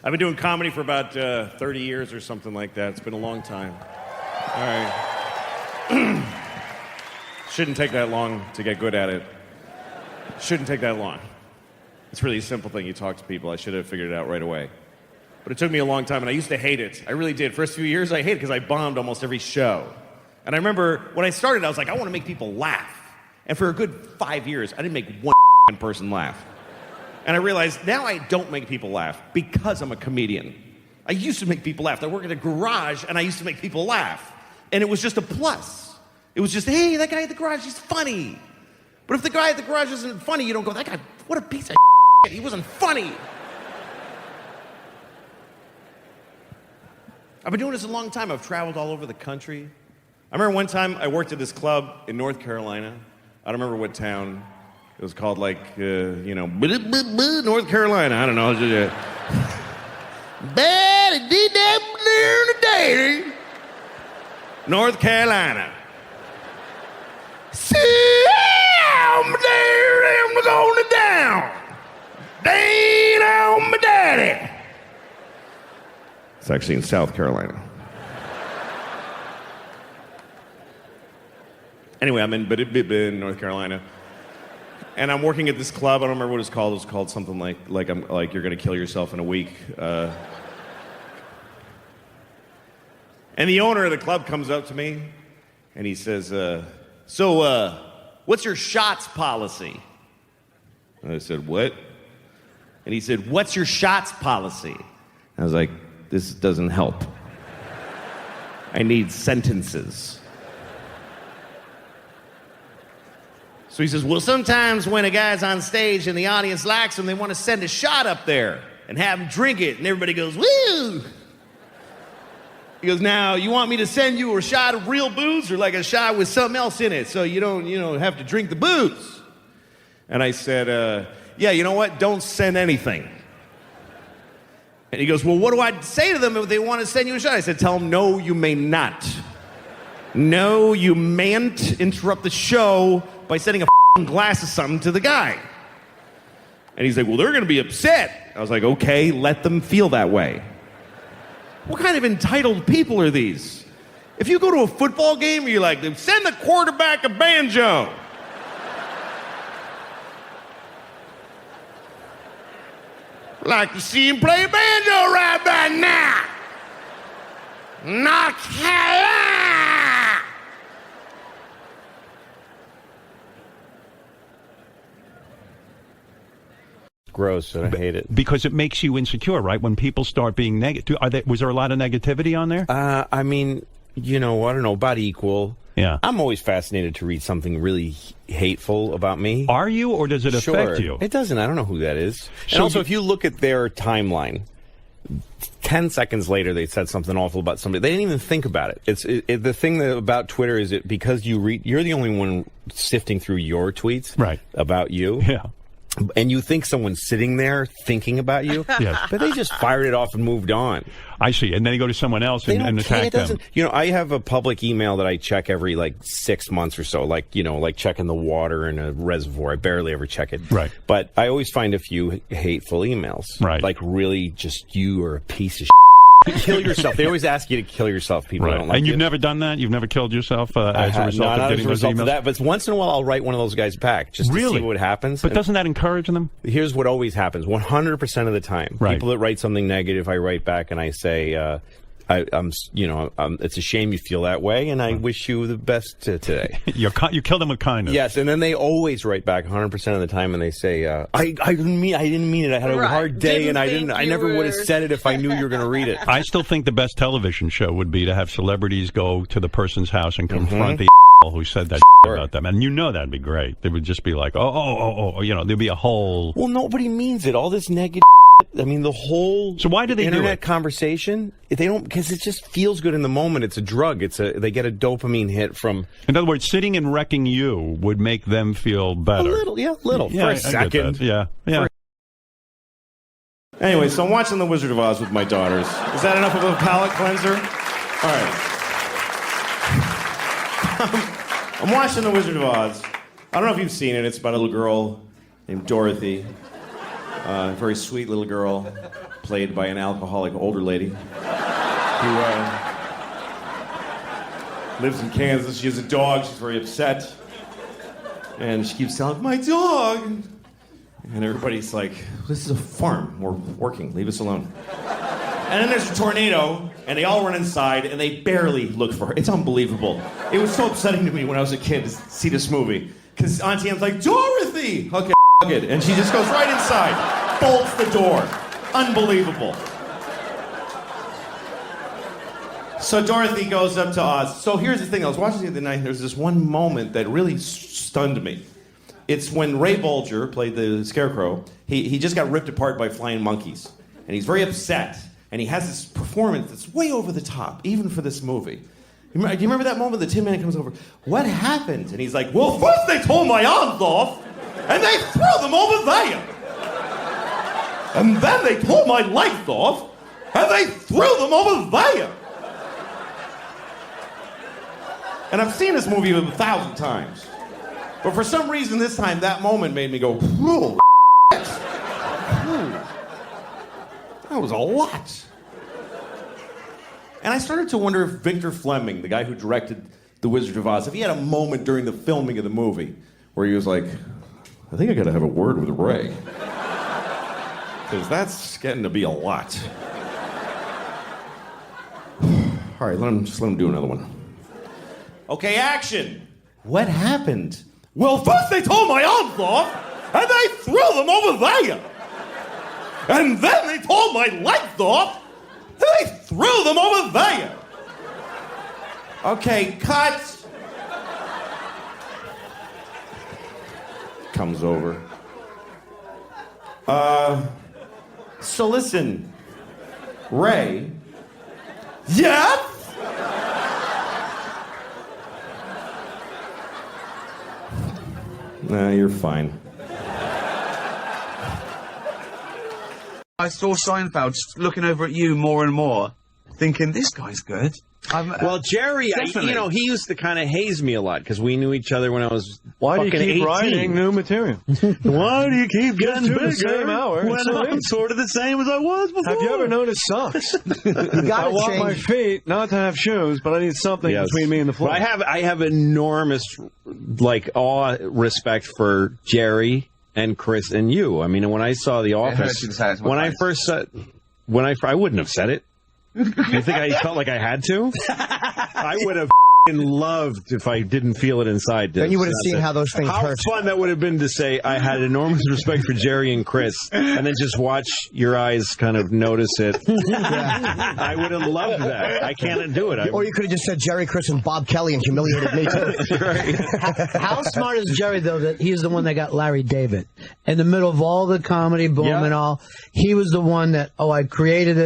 I've been doing comedy for about 30 years or something like that. It's been a long time. All right. Shouldn't take that long to get good at it. Shouldn't take that long. It's really a simple thing. You talk to people. I should have figured it out right away. But it took me a long time, and I used to hate it. I really did. First few years, I hated it because I bombed almost every show. And I remember when I started, I was like, I want to make people laugh. And for a good 5 years, I didn't make one person laugh. And I realized now I don't make people laugh because I'm a comedian. I used to make people laugh. I work at a garage, and I used to make people laugh. And it was just a plus. It was just, hey, that guy at the garage, he's funny. But if the guy at the garage isn't funny, you don't go, that guy, what a piece of shit. He wasn't funny. I've been doing this a long time. I've traveled all over the country. I remember one time I worked at this club in North Carolina. I don't remember what town. It was called like, North Carolina. I don't know. North Carolina. I'm going down. Down my daddy. It's actually in South Carolina. Anyway, I'm in North Carolina. And I'm working at this club. I don't remember what it's called. It was called something like you're going to kill yourself in a week. And the owner of the club comes up to me, and he says, so what's your shots policy? And I said, what? And he said, what's your shots policy? And I was like, this doesn't help. I need sentences. So he says, well, sometimes when a guy's on stage and the audience likes him, they want to send a shot up there and have him drink it, and everybody goes, woo! He goes, now, you want me to send you a shot of real booze or like a shot with something else in it so you don't, have to drink the booze? And I said, yeah, you know what? Don't send anything. And he goes, well, what do I say to them if they want to send you a shot? I said, tell them, no, you may not. No, you mayn't interrupt the show by sending a glass of something to the guy. And he's like, well, they're going to be upset. I was like, okay, let them feel that way. What kind of entitled people are these? If you go to a football game, you're like, send the quarterback a banjo. Like to see him play banjo right about now. North Carolina. Gross, and I hate it. Because it makes you insecure, right? When people start being negative. Was there a lot of negativity on there? I mean, I don't know, about equal. Yeah. I'm always fascinated to read something really hateful about me. Are you, or does it affect you? It doesn't. I don't know who that is. And also, if you look at their timeline, 10 seconds later, they said something awful about somebody. They didn't even think about it. The thing about Twitter is because you're the only one sifting through your tweets about you. Yeah. And you think someone's sitting there thinking about you, yes. But they just fired it off and moved on. I see. And then you go to someone else and attack them. I have a public email that I check every 6 months or so, like checking the water in a reservoir. I barely ever check it. Right. But I always find a few hateful emails. Right. Like really just, you are a piece of kill yourself. They always ask you to kill yourself. People don't like And you've you. never done that? You've never killed yourself as a result not of as getting a those result emails? of that, but once in a while I'll write one of those guys back just to see what happens. But doesn't that encourage them? Here's what always happens 100% of the time. People that write something negative, I write back and I say, it's a shame you feel that way, and I wish you the best today. You kill them with kindness. Yes, and then they always write back 100% of the time, and they say, I didn't mean it. I had a hard day, and I never would have said it if I knew you were going to read it. I still think the best television show would be to have celebrities go to the person's house and confront the who said that about them, and that'd be great. They would just be like, there'd be a whole. Well, nobody means it. All this negative. I mean, the whole so why do they internet do it? Conversation, they don't, because it just feels good in the moment. It's a drug. They get a dopamine hit from. In other words, sitting and wrecking you would make them feel better. A little for a second. Yeah. Anyway, so I'm watching The Wizard of Oz with my daughters. Is that enough of a palate cleanser? All right. I'm watching The Wizard of Oz. I don't know if you've seen it. It's about a little girl named Dorothy. A very sweet little girl played by an alcoholic older lady who lives in Kansas. She has a dog. She's very upset. And she keeps telling, my dog. And everybody's like, this is a farm. We're working. Leave us alone. And then there's a tornado, and they all run inside, and they barely look for her. It's unbelievable. It was so upsetting to me when I was a kid to see this movie. Because Auntie Anne's like, Dorothy! Okay, f*** it. And she just goes right inside, bolts the door. Unbelievable. So Dorothy goes up to Oz. So here's the thing. I was watching the other night, and there's this one moment that really stunned me. It's when Ray Bolger played the Scarecrow. He just got ripped apart by flying monkeys. And he's very upset. And he has this performance that's way over the top, even for this movie. Do you remember that moment the Tin Man comes over? What happened? And he's like, well, first they tore my arms off, and they threw them over there. And then they tore my legs off, and they threw them over there. And I've seen this movie 1,000 times. But for some reason this time, that moment made me go, whoa, that was a lot. And I started to wonder if Victor Fleming, the guy who directed The Wizard of Oz, if he had a moment during the filming of the movie where he was like, I think I gotta have a word with Ray. Because that's getting to be a lot. All right, let him do another one. Okay, action. What happened? Well, first they tore my arms off, and they threw them over there. And then they tore my legs off, and they threw them over there. Okay, cut. Comes over. So listen, Ray. Yep. Nah, you're fine. I saw Seinfeld just looking over at you more and more, thinking, this guy's good. Well, Jerry, he used to kind of haze me a lot because we knew each other when I was Why do you fucking keep 18. writing new material? Why do you keep getting bigger the same hour? when I'm sort of the same as I was before? Have you ever noticed socks? I want my feet not to have shoes, but I need something between me and the floor. But I have enormous respect for Jerry and Chris and you. I mean, when I saw The Office, I wouldn't have said it. You think I felt like I had to? I would have loved if I didn't feel it inside. Then you would have seen how those things hurt. How fun that would have been to say I had enormous respect for Jerry and Chris, and then just watch your eyes kind of notice it. Yeah. I would have loved that. I can't do it. Or you could have just said Jerry, Chris, and Bob Kelly and humiliated me too. Right. How smart is Jerry, though, that he's the one that got Larry David? In the middle of all the comedy boom and all, he was the one that, I created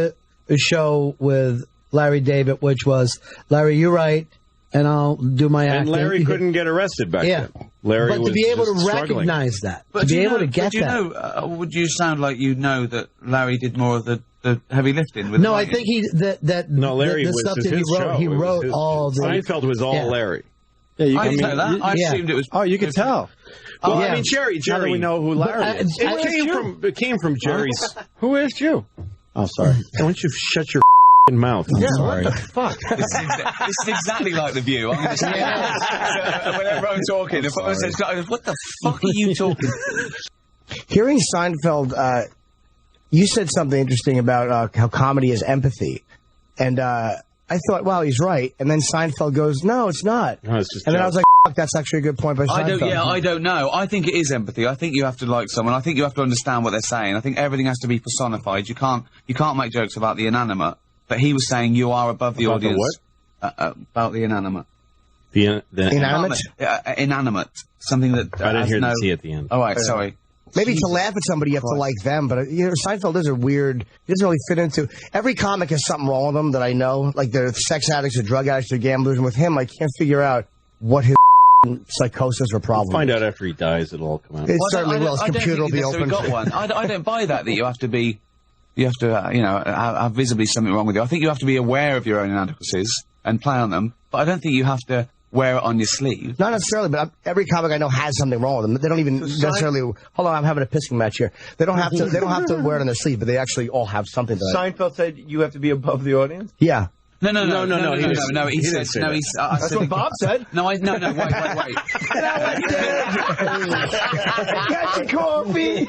a show with Larry David, which was, Larry, you write, and I'll do my acting. And Larry couldn't get arrested back then. Larry but to be able to struggling. recognize that, but to be able to get that. Would you sound like you know that Larry did more of the heavy lifting? With no, I think Larry the was stuff that his he wrote. show. He wrote all the. Seinfeld was all Larry. Yeah, you I didn't know that. I assumed it was. Oh, you could tell. Well, I mean, Jerry. Now that we know who Larry is. It came from Jerry's. Who asked you? Oh, sorry. Why don't you shut your mouth? I'm sorry. What the fuck? This is exactly like The View. I'm going to say whenever I'm talking, if I says, what the fuck are you talking? Hearing Seinfeld, you said something interesting about how comedy is empathy. And I thought, wow, he's right. And then Seinfeld goes, no, it's not. No, it's just and then I was like, fuck, that's actually a good point by Seinfeld. I don't know. I think it is empathy. I think you have to like someone. I think you have to understand what they're saying. I think everything has to be personified. You can't make jokes about the inanimate. But he was saying you are above the audience. About the inanimate. The inanimate? Inanimate. Something that I didn't hear the T at the end. All right, sorry. Maybe to laugh at somebody, you have to like them. But, Seinfeld is a weird... He doesn't really fit into... Every comic has something wrong with them that I know. Like, they're sex addicts or drug addicts or gamblers. And with him, I can't figure out what his psychosis or problem We'll find out after he dies. It'll all come out. It certainly will. His computer will be open. Got one. I don't buy that you have to be... You have to, have visibly something wrong with you. I think you have to be aware of your own inadequacies and play on them. But I don't think you have to wear it on your sleeve. Not necessarily, but every comic I know has something wrong with them. They don't even necessarily. Hold on, I'm having a pissing match here. They don't have to. They don't have to wear it on their sleeve, but they actually all have something. Seinfeld said you have to be above the audience. Yeah. No. He said no. That's what Bob said. No. Wait. Got your coffee.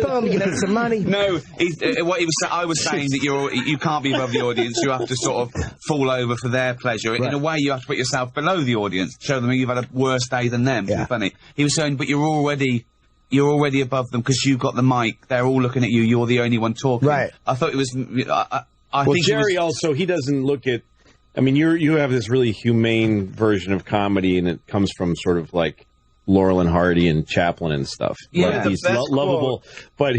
Boom, you get some money. No, what he was. I was saying that you can't be above the audience. You have to sort of fall over for their pleasure. Right. In a way, you have to put yourself below the audience. Show them you've had a worse day than them. Yeah. Funny. He was saying, but you're already above them because you've got the mic. They're all looking at you. You're the only one talking. Right. I thought it was. I think Jerry also, he doesn't look at, I mean, you have this really humane version of comedy, and it comes from sort of like Laurel and Hardy and Chaplin and stuff. Yeah, like he's lovable. But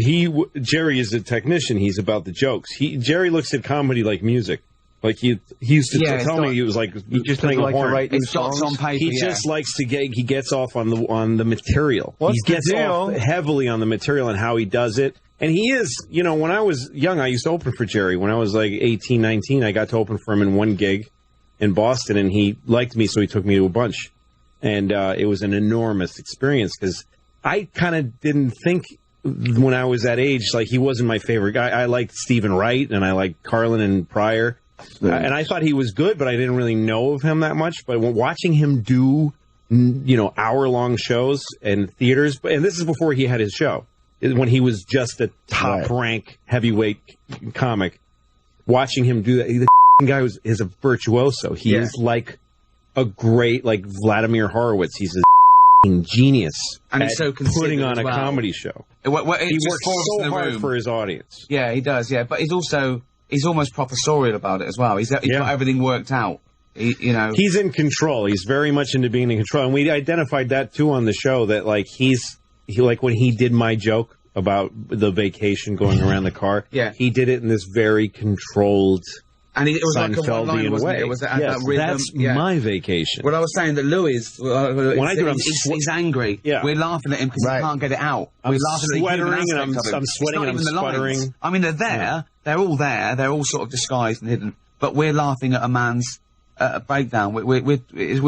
Jerry is a technician. He's about the jokes. Jerry looks at comedy like music. Like he used to tell me he was like he just playing like a horn. to write it's dots on paper. He just likes to he gets off on the material. What's he gets the deal? off heavily on the material and how he does it. And he is, when I was young, I used to open for Jerry. When I was like 18, 19, I got to open for him in one gig in Boston, and he liked me, so he took me to a bunch. And it was an enormous experience because I kind of didn't think when I was that age, like he wasn't my favorite guy. I liked Stephen Wright, and I liked Carlin and Pryor. And I thought he was good, but I didn't really know of him that much. But watching him do, hour-long shows and theaters, and this is before he had his show. When he was just a top-rank heavyweight comic, watching him do that, the guy is a virtuoso. He is like a great, like Vladimir Horowitz. He's a genius and he's so putting on a comedy show. He works so hard for his audience. Yeah, he does. Yeah, but he's almost professorial about it as well. He's got everything worked out. He's in control. He's very much into being in control, and we identified that too on the show. That like like when he did my joke about the vacation going around the car, he did it in this very controlled, and it was Seinfeldian like a one-line, wasn't it? It was that rhythm. That's my vacation. Well, I was saying that Louis, when I do, he's angry. Yeah. We're laughing at him because he can't get it out. We're laughing at the human aspect of him. I'm sweating and I'm sputtering. I mean, they're there. Yeah. They're all there. They're all sort of disguised and hidden. But we're laughing at a man's breakdown. We're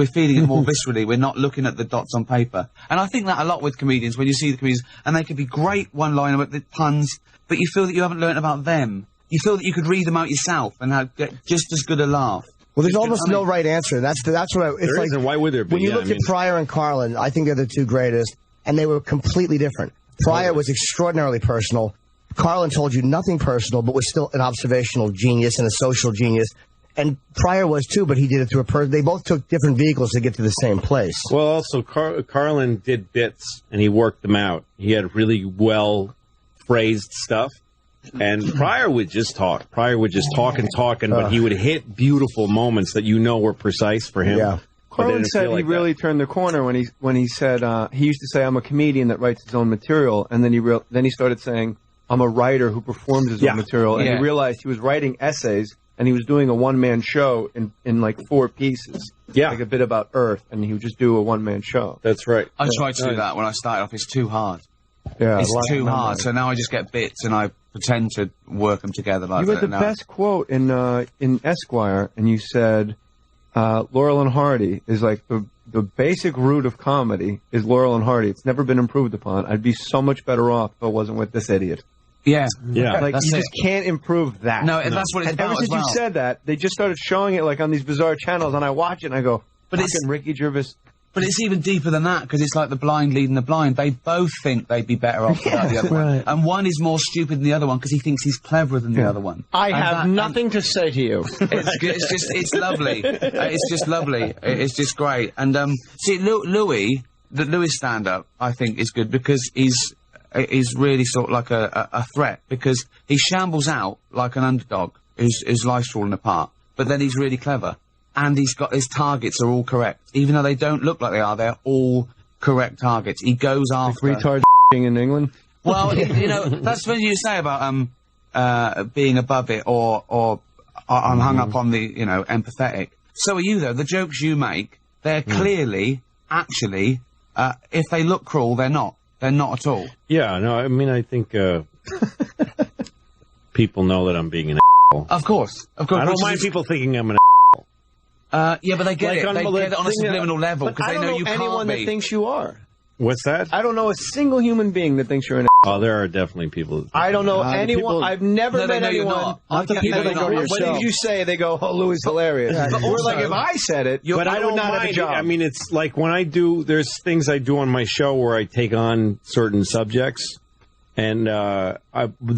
feeling it more viscerally. We're not looking at the dots on paper. And I think that a lot with comedians, when you see the comedians, and they could be great one-liner with the puns, but you feel that you haven't learnt about them. You feel that you could read them out yourself and get just as good a laugh. Well, there's almost no right answer. That's what it's like. Isn't. Why would there be? When you look at Pryor and Carlin, I think they're the two greatest, and they were completely different. Pryor was extraordinarily personal. Carlin told you nothing personal, but was still an observational genius and a social genius. And Pryor was too, but he did it through a person. They both took different vehicles to get to the same place. Well, also, Carlin did bits, and he worked them out. He had really well-phrased stuff. And Pryor would just talk. Pryor would just talk and talk, but he would hit beautiful moments that were precise for him. Yeah. Carlin said he really turned the corner when he said he used to say, "I'm a comedian that writes his own material," and then he started saying, "I'm a writer who performs his own material," and he realized he was writing essays. And he was doing a one-man show in like 4 pieces. Yeah. Like a bit about Earth, and he would just do a one-man show. That's right. I tried to do that when I started off. It's too hard. Yeah. It's too hard. So now I just get bits, and I pretend to work them together like that. You had the best quote in Esquire, and you said, Laurel and Hardy is like the basic root of comedy is Laurel and Hardy. It's never been improved upon. I'd be so much better off if I wasn't with this idiot. Yeah. Like, you just can't improve that. No, that's what it's about. Ever since you said that, they just started showing it like on these bizarre channels, and I watch it and I go, but it's Ricky Gervais. But it's even deeper than that, because it's like the blind leading the blind. They both think they'd be better off without the other one. And one is more stupid than the other one because he thinks he's cleverer than the other one. I have nothing to say to you. It's lovely. It's just lovely. It's just great. And see, Louis stand-up, I think, is good because he's really sort of like a threat, because he shambles out like an underdog whose life's falling apart, but then he's really clever, and his targets are all correct, even though they don't look like they are. They're all correct targets. He goes after retard in England. Well, that's what you say about being above it, or I'm hung up on the empathetic. So are you though. The jokes you make, they're clearly actually, if they look cruel, they're not. They're not at all. Yeah, no, I mean, I think people know that I'm being an asshole. Of course. I don't mind people thinking I'm an asshole. Yeah, but they get it. They get it on a subliminal level because they know you can't be. I don't know anyone that thinks you are. What's that? I don't know a single human being that thinks you're an Oh, there are definitely people. I don't know anyone. I've never met know you're anyone. not. The people that go to your show. What did you say? They go, "Oh, Louis hilarious." But We're also, like, if I said it, but I would don't not have a mind. job. I mean, it's like when I do. There's things I do on my show where I take on certain subjects, and the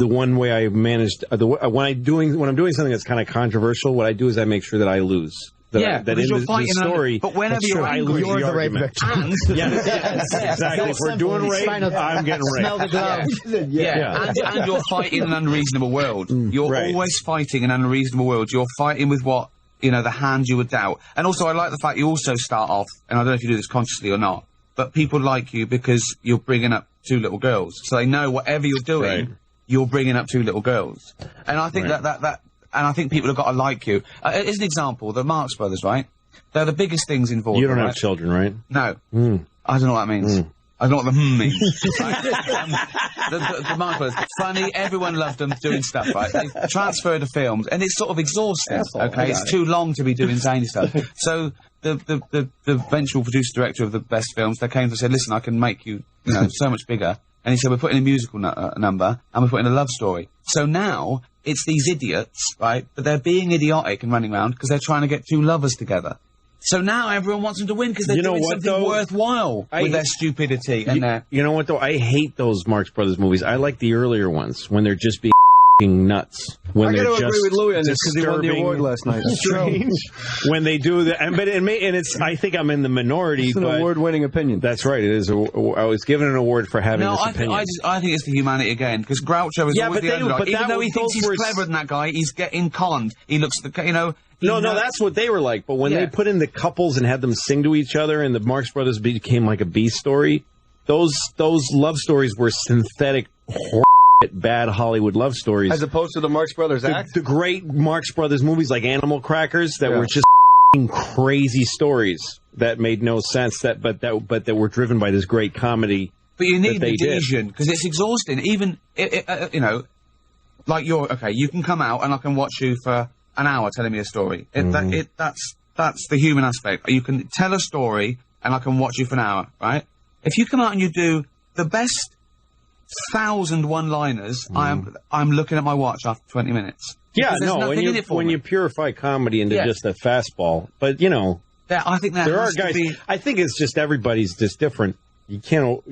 one way I managed when I'm doing something that's kind of controversial, what I do is I make sure that I lose. That in the story, but whenever you're angry, you're the rape victim. Exactly. If we're doing rape, I'm getting raped. Smell the glove. And you're fighting an unreasonable world. You're always fighting an unreasonable world. You're fighting with what, the hand you would doubt. And also, I like the fact you also start off, and I don't know if you do this consciously or not, but people like you because you're bringing up 2 little girls. So they know whatever you're doing, you're bringing up 2 little girls. And I think and I think people have got to like you. As an example, the Marx Brothers, right? They're the biggest things involved. You don't have children, right? No. I don't know what that means. I don't know what the means. Right? The Marx Brothers, funny, everyone loved them doing stuff, right? They transferred the films, and it's sort of exhausting, okay? It's too long to be doing zany stuff. So the eventual producer-director of the best films, they came to said, listen, I can make you, so much bigger. And he said, we're putting a musical number, and we're putting a love story. So now, it's these idiots, right? But they're being idiotic and running around because they're trying to get 2 lovers together. So now everyone wants them to win because they're doing something worthwhile with their stupidity and their... You know what, though? I hate those Marx Brothers movies. I like the earlier ones when they're just being nuts. When I they're gotta just agree with Louis on this because he won the disturbing, award last night. strange. When they do that, and it's. I think I'm in the minority. It's an award-winning opinion. That's right. It is. I was given an award for having this opinion. I think it's the humanity again because Groucho is always the underdog. Even though he thinks he's cleverer than that guy, he's getting conned. He looks No, that's what they were like. But when they put in the couples and had them sing to each other, and the Marx Brothers became like a B story, those love stories were synthetic, bad Hollywood love stories, as opposed to the Marx Brothers act. The great Marx Brothers movies like Animal Crackers that were just crazy stories that made no sense. But that were driven by this great comedy. But you need the division because it's exhausting. Even like you can come out and I can watch you for an hour telling me a story. That's the human aspect. You can tell a story and I can watch you for an hour, right? If you come out and you do the best 1,000 one-liners, I'm looking at my watch after 20 minutes. Yeah, no, when you purify comedy into just a fastball, but I think that there are guys. I think it's just everybody's just different. You can't,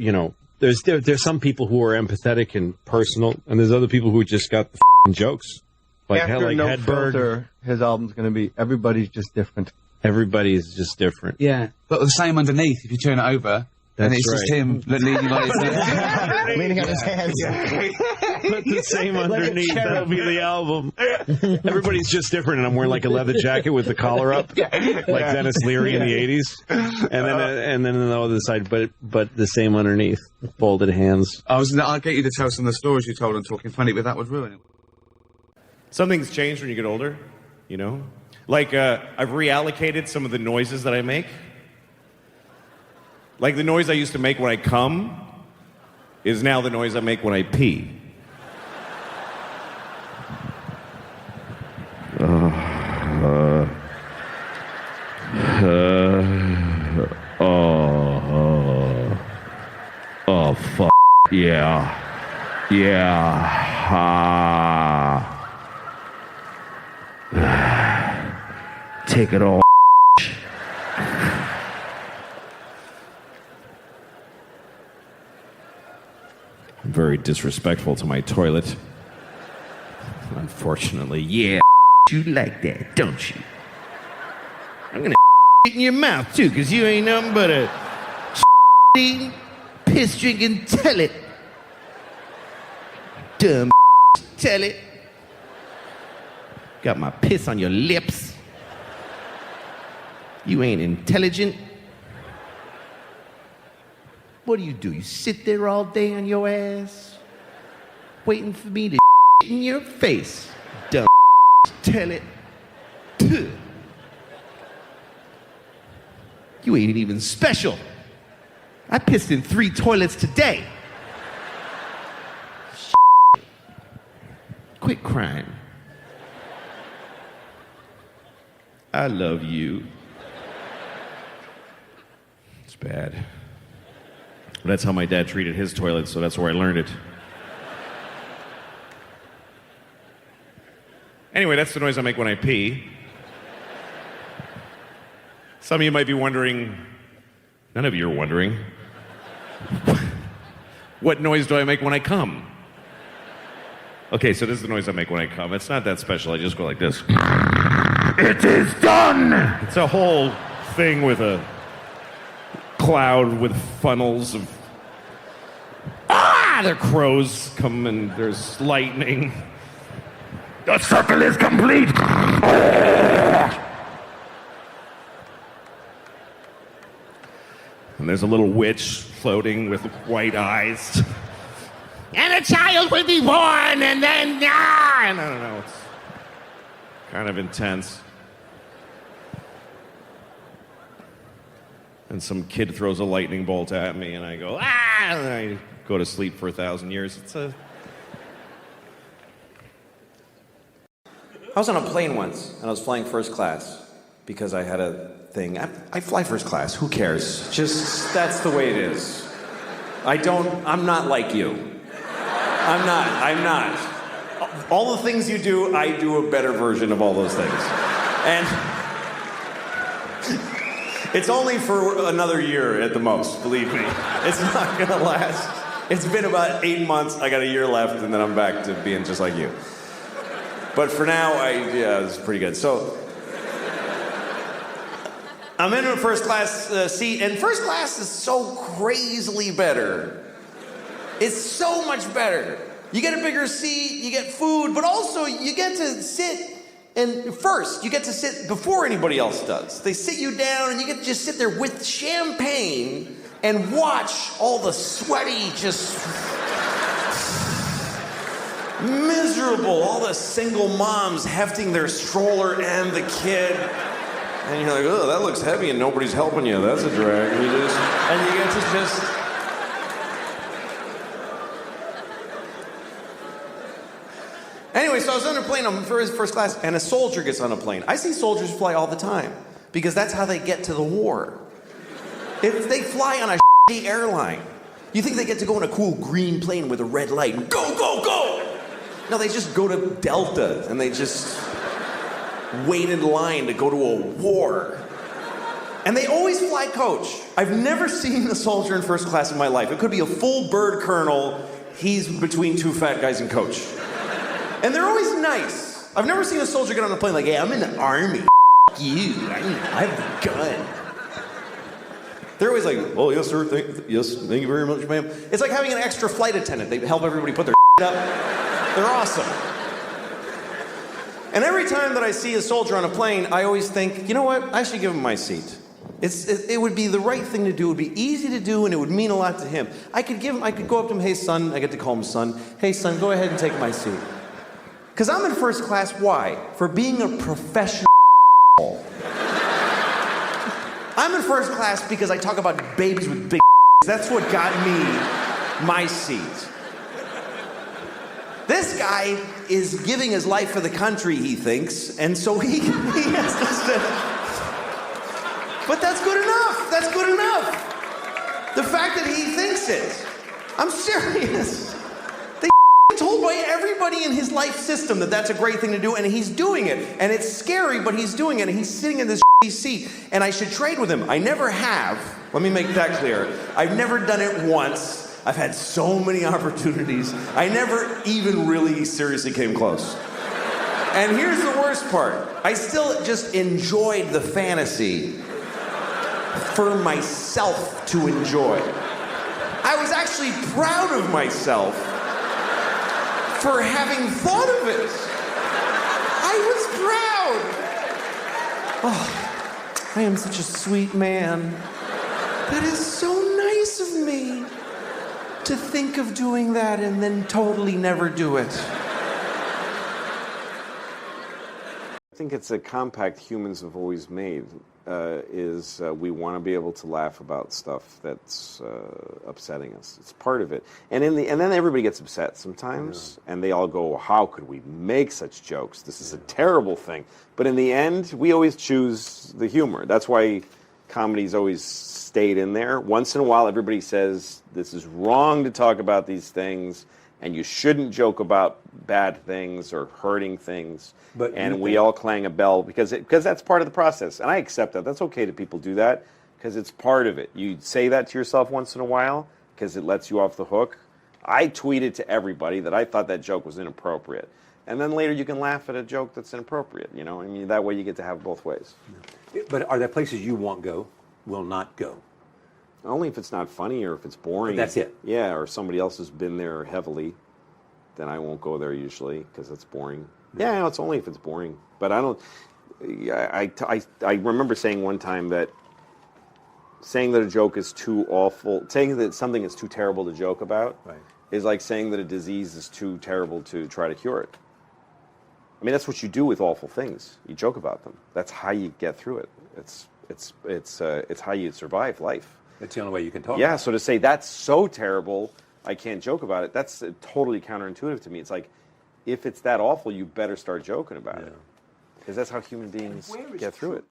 there's some people who are empathetic and personal, and there's other people who just got the jokes. Like After No Filter, his album's going to be Everybody's Just Different. Everybody's just different. Yeah, but the same underneath. If you turn it over. And it's just him leaning like leaning on his hands. Put the same underneath. That'll be the album. Everybody's just different, and I'm wearing like a leather jacket with the collar up, like Dennis Leary in the '80s, and then on the other side, but the same underneath, folded hands. I'll get you to tell some of the stories you told on Talking Funny, but that would ruin it. Something's changed when you get older, Like I've reallocated some of the noises that I make. Like the noise I used to make when I come is now the noise I make when I pee. Oh, fuck. Yeah. Take it all. Very disrespectful to my toilet. Unfortunately, yeah, you like that, don't you? I'm gonna in your mouth too, cause you ain't nothing but a eating, piss drinking telet. Dumb telet. Got my piss on your lips. You ain't intelligent. What do? You sit there all day on your ass, waiting for me to in your face. Dumb tell it. You ain't even special. I pissed in 3 toilets today. Quit crying. I love you. It's bad. That's how my dad treated his toilet, so that's where I learned it. Anyway, that's the noise I make when I pee. Some of you might be wondering, none of you are wondering, what noise do I make when I come? Okay, so this is the noise I make when I come. It's not that special. I just go like this. It is done! It's a whole thing with a cloud with funnels of... Ah! The crows come and there's lightning. The circle is complete! And there's a little witch floating with white eyes. And a child will be born, and then... And I don't know, it's kind of intense. And some kid throws a lightning bolt at me, and I go, ah! And I go to sleep for 1,000 years. I was on a plane once, and I was flying first class because I had a thing. I fly first class. Who cares? Just, that's the way it is. I'm not like you. I'm not. All the things you do, I do a better version of all those things. And it's only for another year at the most, believe me. It's not gonna last. It's been about 8 months, I got a year left, and then I'm back to being just like you. But for now, it's pretty good. So, I'm in a first class seat, and first class is so crazily better. It's so much better. You get a bigger seat, you get food, but also you get to sit, and first, you get to sit before anybody else does. They sit you down, and you get to just sit there with champagne and watch all the sweaty, just miserable, all the single moms hefting their stroller and the kid. And you're like, oh, that looks heavy and nobody's helping you. That's a drag. And you get to just... Anyway, so I was on a plane, I'm first class, and a soldier gets on a plane. I see soldiers fly all the time, because that's how they get to the war. If they fly on a shitty airline, you think they get to go in a cool green plane with a red light and go, go, go! No, they just go to Delta, and they just wait in line to go to a war. And they always fly coach. I've never seen a soldier in first class in my life. It could be a full bird colonel. He's between two fat guys in coach. And they're always nice. I've never seen a soldier get on a plane like, hey, I'm in the army. You. I have a gun. They're always like, oh, yes, sir. Thank you very much, ma'am. It's like having an extra flight attendant. They help everybody put their up. They're awesome. And every time that I see a soldier on a plane, I always think, you know what? I should give him my seat. It would be the right thing to do. It would be easy to do, and it would mean a lot to him. I could go up to him, hey, son. I get to call him son. Hey, son, go ahead and take my seat. Because I'm in first class, why? For being a professional. I'm in first class because I talk about babies with big. That's what got me my seat. This guy is giving his life for the country, he thinks, and so he has to sit. But that's good enough. That's good enough. The fact that he thinks it. I'm serious. They told by everybody in his life system that that's a great thing to do, and he's doing it. And it's scary, but he's doing it, and he's sitting in this seat, and I should trade with him. I never have. Let me make that clear. I've never done it once. I've had so many opportunities. I never even really seriously came close. And here's the worst part. I still just enjoyed the fantasy for myself to enjoy. I was actually proud of myself for having thought of it. I was proud. Oh, I am such a sweet man. That is so nice of me. To think of doing that and then totally never do it. think it's a compact humans have always made. We want to be able to laugh about stuff that's upsetting us. It's part of it, and then everybody gets upset sometimes, and they all go, "How could we make such jokes? This is a terrible thing." But in the end, we always choose the humor. That's why comedy's always stayed in there. Once in a while, everybody says this is wrong to talk about these things, and you shouldn't joke about bad things or hurting things. And we all clang a bell because that's part of the process. And I accept that. That's okay that people do that because it's part of it. You say that to yourself once in a while because it lets you off the hook. I tweeted to everybody that I thought that joke was inappropriate. And then later you can laugh at a joke that's inappropriate. You know, I mean, that way you get to have both ways. But are there places you won't go, will not go? Only if it's not funny or if it's boring. But that's it. Yeah, or somebody else has been there heavily. Then I won't go there usually because it's boring. Yeah, it's only if it's boring. But I don't. I remember saying one time that saying that a joke is too awful, saying that something is too terrible to joke about, is like saying that a disease is too terrible to try to cure it. I mean, that's what you do with awful things. You joke about them. That's how you get through it. It's how you survive life. That's the only way you can talk. Yeah. So to say that's so terrible, I can't joke about it. That's totally counterintuitive to me. It's like, if it's that awful, you better start joking about it, because that's how human beings get through it.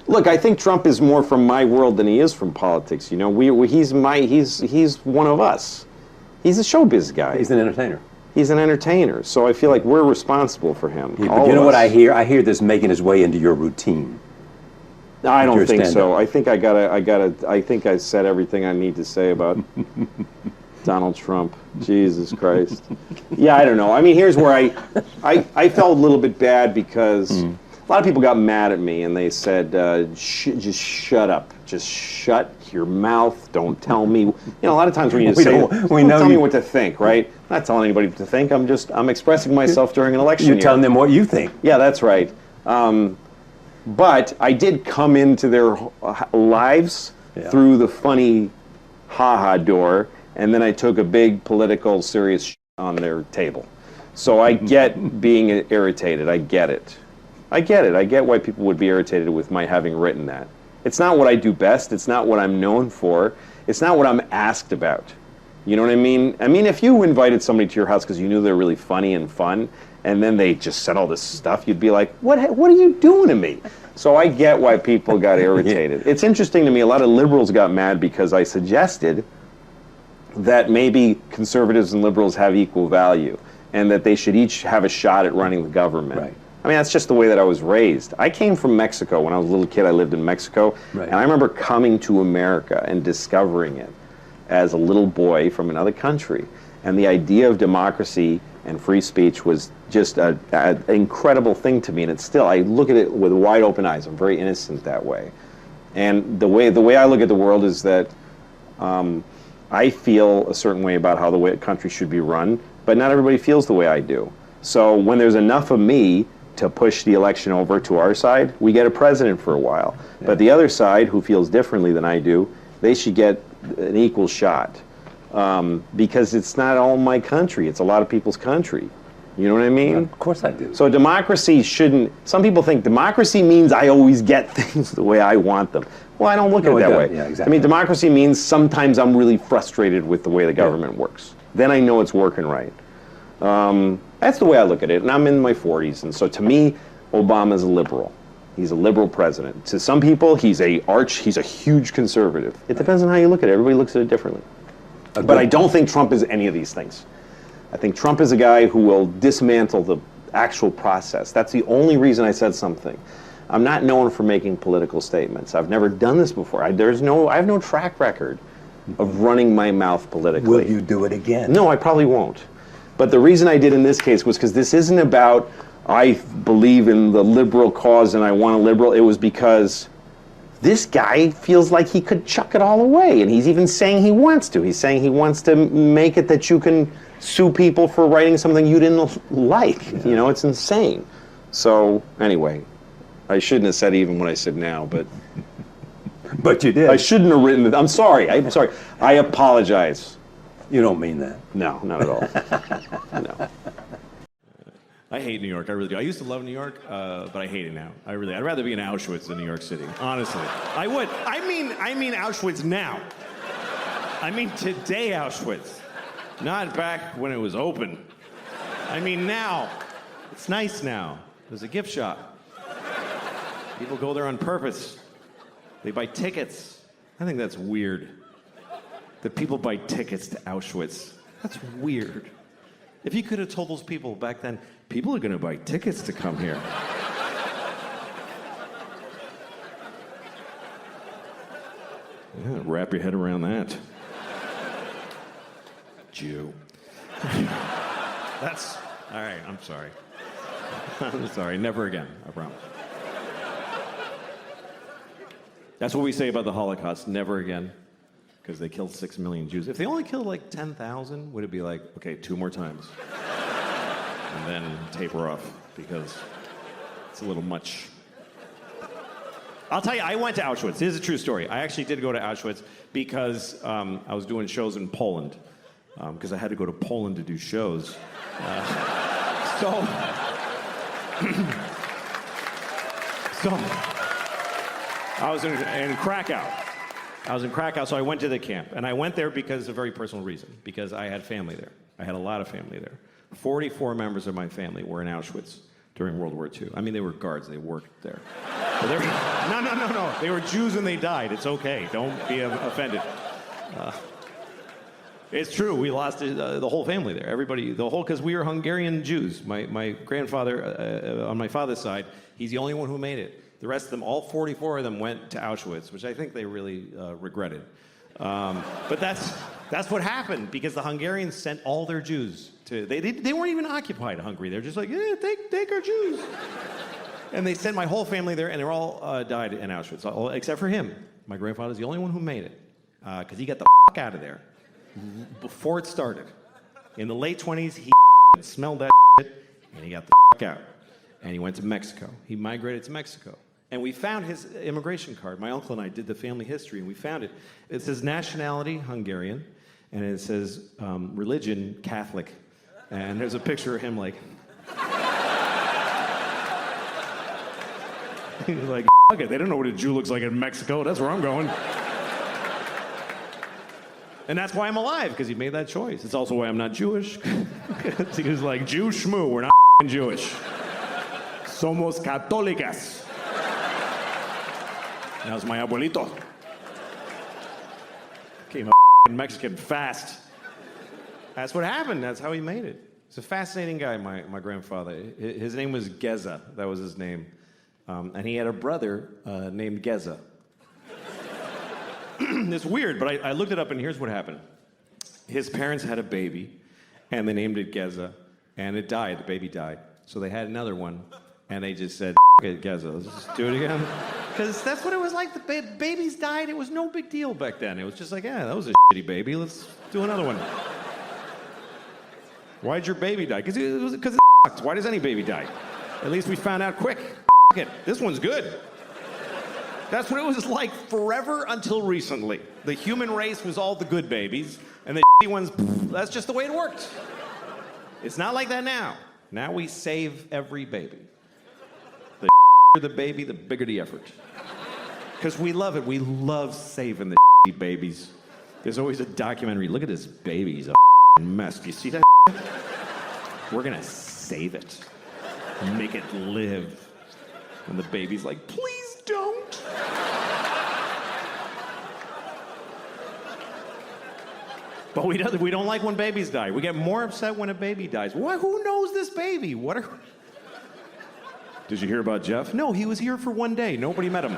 Look, I think Trump is more from my world than he is from politics. You know, he's one of us. He's a showbiz guy. He's an entertainer. He's an entertainer. So I feel like we're responsible for him. But you know what I hear? I hear this making his way into your routine. No, I don't think so. I think I think I said everything I need to say about Donald Trump. Jesus Christ. Yeah, I don't know. I mean, here's where I felt a little bit bad because a lot of people got mad at me and they said, just shut up. Just shut your mouth. Don't tell me. You know, a lot of times when you say, don't tell me what to think, right? I'm not telling anybody what to think. I'm expressing myself during an election year. You're telling them what you think. Yeah, that's right. But I did come into their lives through the funny ha-ha door, and then I took a big political serious on their table. So I get being irritated. I get it. I get why people would be irritated with my having written that. It's not what I do best. It's not what I'm known for. It's not what I'm asked about. You know what I mean? I mean, if you invited somebody to your house because you knew they were really funny and fun, and then they just said all this stuff, you'd be like, what are you doing to me? So I get why people got irritated. It's interesting to me, a lot of liberals got mad because I suggested that maybe conservatives and liberals have equal value and that they should each have a shot at running the government. Right. I mean, that's just the way that I was raised. I came from Mexico. When I was a little kid, I lived in Mexico. Right. And I remember coming to America and discovering it as a little boy from another country. And the idea of democracy and free speech was just an incredible thing to me. And it's still, I look at it with wide open eyes. I'm very innocent that way. And the way I look at the world is that I feel a certain way about how the way a country should be run, but not everybody feels the way I do. So when there's enough of me to push the election over to our side, we get a president for a while. Yeah. But the other side, who feels differently than I do, they should get an equal shot. Because it's not all my country, it's a lot of people's country. You know what I mean? Of course I do. So democracy shouldn't, some people think democracy means I always get things the way I want them. Well, I don't look at it that way. Yeah, exactly. I mean, democracy means sometimes I'm really frustrated with the way the government works. Then I know it's working right. That's the way I look at it, and I'm in my 40s, and so to me, Obama's a liberal. He's a liberal president. To some people, he's a huge conservative. It depends on how you look at it. Everybody looks at it differently. But I don't think Trump is any of these things. I think Trump is a guy who will dismantle the actual process. That's the only reason I said something. I'm not known for making political statements. I've never done this before. I have no track record of running my mouth politically. Will you do it again? No, I probably won't. But the reason I did in this case was because this isn't about I believe in the liberal cause and I want a liberal. It was because this guy feels like he could chuck it all away, and he's even saying he wants to. He's saying he wants to make it that you can sue people for writing something you didn't like. Yeah. You know, it's insane. So anyway, I shouldn't have said even what I said now, but but you did. I shouldn't have written it. I'm sorry. I apologize. You don't mean that. No, not at all. No. I hate New York. I really do. I used to love New York, but I hate it now. I'd rather be in Auschwitz than New York City. Honestly, I would. I mean Auschwitz now. I mean today Auschwitz, not back when it was open. I mean now. It's nice now. There's a gift shop. People go there on purpose. They buy tickets. I think that's weird. That people buy tickets to Auschwitz. That's weird. If you could have told those people back then, people are going to buy tickets to come here. Yeah, wrap your head around that. Jew. That's... All right, I'm sorry. I'm sorry, never again, I promise. That's what we say about the Holocaust, never again. Because they killed 6 million Jews. If they only killed like 10,000, would it be like, okay, 2 more times? And then taper off, because it's a little much. I'll tell you, I went to Auschwitz. This is a true story. I actually did go to Auschwitz because I was doing shows in Poland. Because I had to go to Poland to do shows. So I was in Krakow. I was in Krakow, so I went to the camp. And I went there because of a very personal reason, because I had family there. I had a lot of family there. 44 members of my family were in Auschwitz during World War II. I mean, they were guards. They worked there. No. They were Jews and they died. It's okay. Don't be offended. It's true. We lost the whole family there. Everybody, because we were Hungarian Jews. My grandfather, on my father's side, he's the only one who made it. The rest of them, all 44 of them, went to Auschwitz, which I think they really regretted. But that's what happened, because the Hungarians sent all their Jews to... They weren't even occupied Hungary. They're just like, yeah, take our Jews. And they sent my whole family there, and they all died in Auschwitz, except for him. My grandfather's the only one who made it, because he got the out of there before it started. In the late 20s, he smelled that shit, and he got the out. And he went to Mexico. He migrated to Mexico. And we found his immigration card. My uncle and I did the family history, and we found it. It says nationality, Hungarian, and it says religion, Catholic. And there's a picture of him like... He's like, fuck it, they don't know what a Jew looks like in Mexico. That's where I'm going. And that's why I'm alive, because he made that choice. It's also why I'm not Jewish. He was like, Jew schmoo, we're not Jewish. Somos católicas. That was my abuelito. Became a Mexican fast. That's what happened. That's how he made it. He's a fascinating guy, my grandfather. His name was Geza. That was his name. And he had a brother named Geza. It's weird, but I looked it up, and here's what happened. His parents had a baby, and they named it Geza, and it died. The baby died. So they had another one, and they just said, it, Geza, let's just do it again. Because that's what it was like. The babies died. It was no big deal back then. It was just like, yeah, that was a shitty baby. Let's do another one. Why'd your baby die? Because it sucked. Why does any baby die? At least we found out quick. It. This one's good. That's what it was like forever until recently. The human race was all the good babies, and the shitty ones, that's just the way it worked. It's not like that now. Now we save every baby. The bigger the baby, the bigger the effort. Because we love it. We love saving the shitty babies. There's always a documentary. Look at this baby. He's a mess. Do you see that? We're going to save it. Make it live. And the baby's like, please don't. But we don't like when babies die. We get more upset when a baby dies. What? Who knows this baby? Did you hear about Jeff? No, he was here for 1 day. Nobody met him.